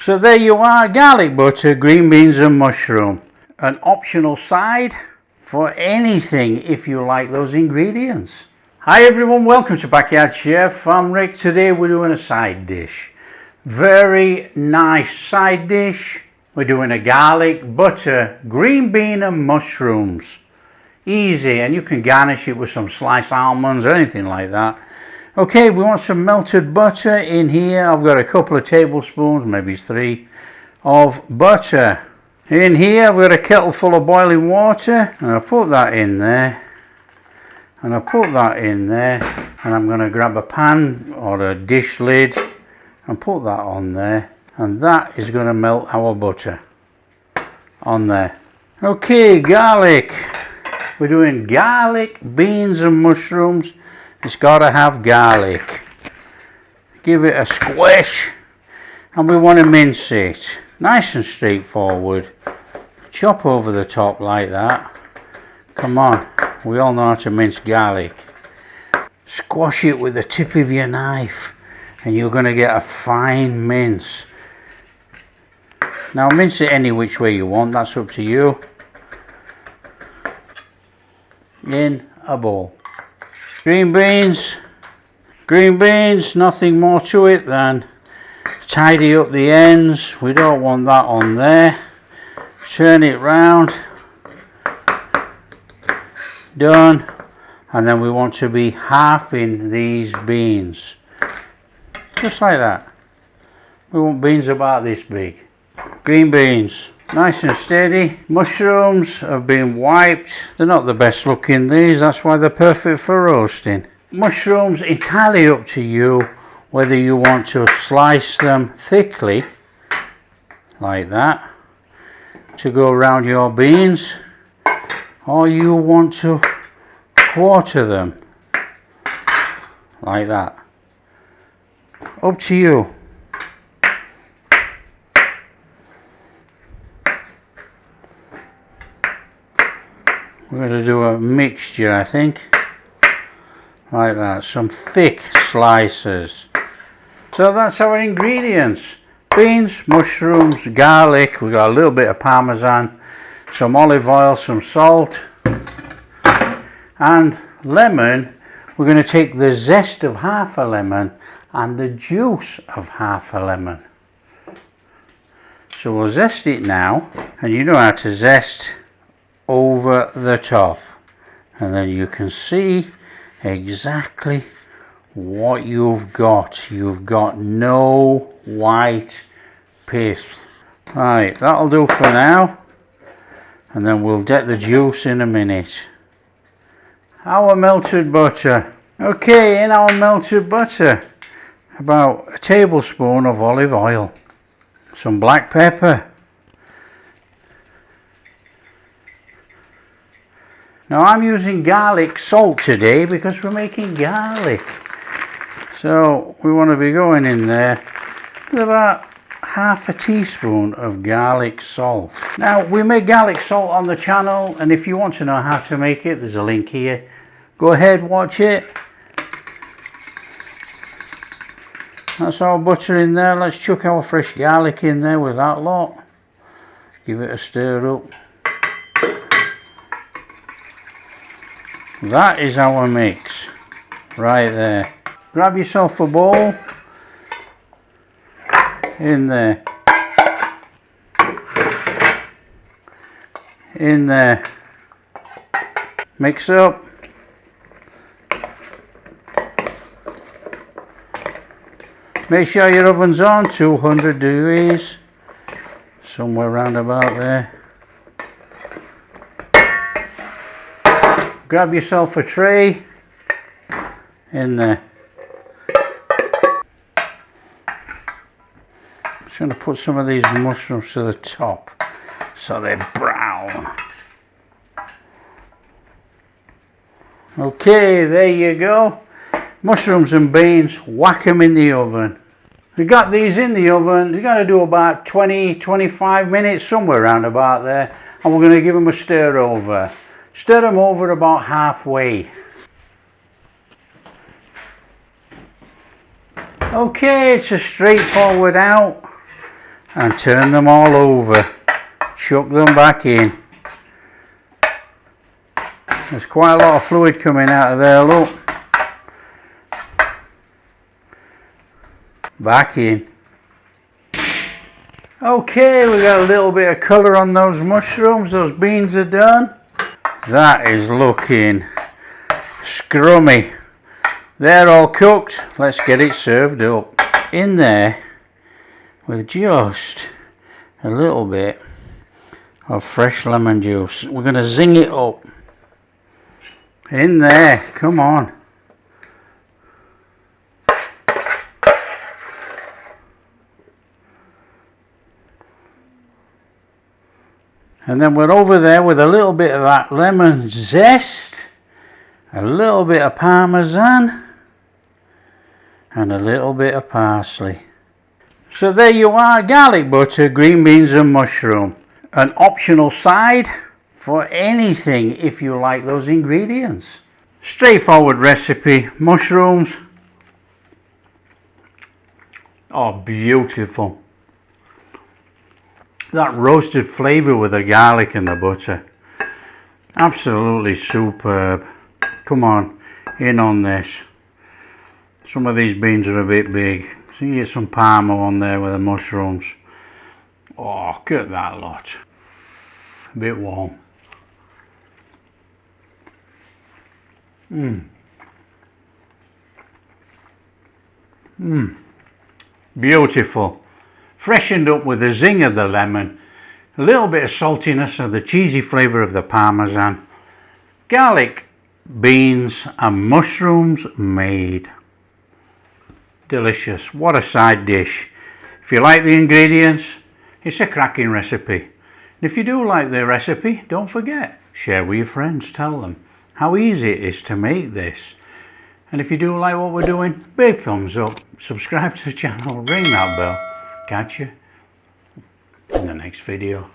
So there you are, garlic butter, green beans and mushroom. An optional side for anything if you like those ingredients. Hi everyone, welcome to Backyard Chef. I'm Rick. Today we're doing a side dish. Very nice side dish. We're doing a garlic butter, green bean and mushrooms. Easy, and you can garnish it with some sliced almonds or anything like that. Okay, we want some melted butter in here. I've got a couple of tablespoons, maybe 3, of butter. In here I've got a kettle full of boiling water, and I'll put that in there, and I'll put that in there, and I'm going to grab a pan or a dish lid and put that on there, and that is going to melt our butter on there. Okay, garlic. We're doing garlic, beans and mushrooms. It's got to have garlic. Give it a squish, and we want to mince it. Nice and straightforward. Chop over the top like that. Come on, we all know how to mince garlic. Squash it with the tip of your knife, and you're going to get a fine mince. Now mince it any which way you want, that's up to you. In a bowl. Green beans, nothing more to it than tidy up the ends. We don't want that on there. Turn it round. Done. And then we want to be halving these beans. Just like that. We want beans about this big. Green beans. Nice and steady. Mushrooms have been wiped. They're not the best looking, these, that's why they're perfect for roasting. Mushrooms, entirely up to you whether you want to slice them thickly like that to go around your beans, or you want to quarter them like that. Up to you. We're going to do a mixture, I think, like that, some thick slices. So that's our ingredients: beans, mushrooms, garlic, we've got a little bit of parmesan, some olive oil, some salt, and lemon. We're going to take the zest of half a lemon and the juice of half a lemon. So we'll zest it now, and you know how to zest over the top, and then you can see exactly what you've got. You've got no white pith. Right, that'll do for now, and then we'll get the juice in a minute. Our melted butter. Okay, in our melted butter, about a tablespoon of olive oil, some black pepper. Now I'm using garlic salt today because we're making garlic. So we want to be going in there with about half a teaspoon of garlic salt. Now we make garlic salt on the channel, and if you want to know how to make it, there's a link here. Go ahead, watch it. That's our butter in there. Let's chuck our fresh garlic in there with that lot. Give it a stir up. That is our mix right there. Grab yourself a bowl. In there. In there. Mix up. Make sure your oven's on 200 degrees. Somewhere round about there. Grab yourself a tray. In there. Just going to put some of these mushrooms to the top so they're brown. Okay, there you go. Mushrooms and beans, whack them in the oven. We got these in the oven. You're going to do about 20-25 minutes, somewhere around about there, and we're going to give them a stir over. Stir them over about halfway. Okay, it's a straightforward out. and turn them all over. Chuck them back in. There's quite a lot of fluid coming out of there, look. Back in. Okay, we got a little bit of colour on those mushrooms. Those beans are done. That is looking scrummy. They're all cooked. Let's get it served up. In there with just a little bit of fresh lemon juice. We're going to zing it up. In there, come on. And then we're over there with a little bit of that lemon zest, a little bit of parmesan, and a little bit of parsley. So there you are, garlic butter, green beans and mushroom. An optional side for anything if you like those ingredients. Straightforward recipe. Mushrooms. Oh, beautiful. That roasted flavour with the garlic and the butter. Absolutely superb. Come on, in on this. Some of these beans are a bit big. So you get some parma on there with the mushrooms. Oh, look at that lot. A bit warm. Beautiful. Freshened up with the zing of the lemon, a little bit of saltiness of the cheesy flavour of the parmesan, garlic, beans and mushrooms made. Delicious. What a side dish. If you like the ingredients, it's a cracking recipe. And if you do like the recipe, don't forget, share with your friends, tell them how easy it is to make this. And if you do like what we're doing, big thumbs up, subscribe to the channel, ring that bell. Catch you in the next video.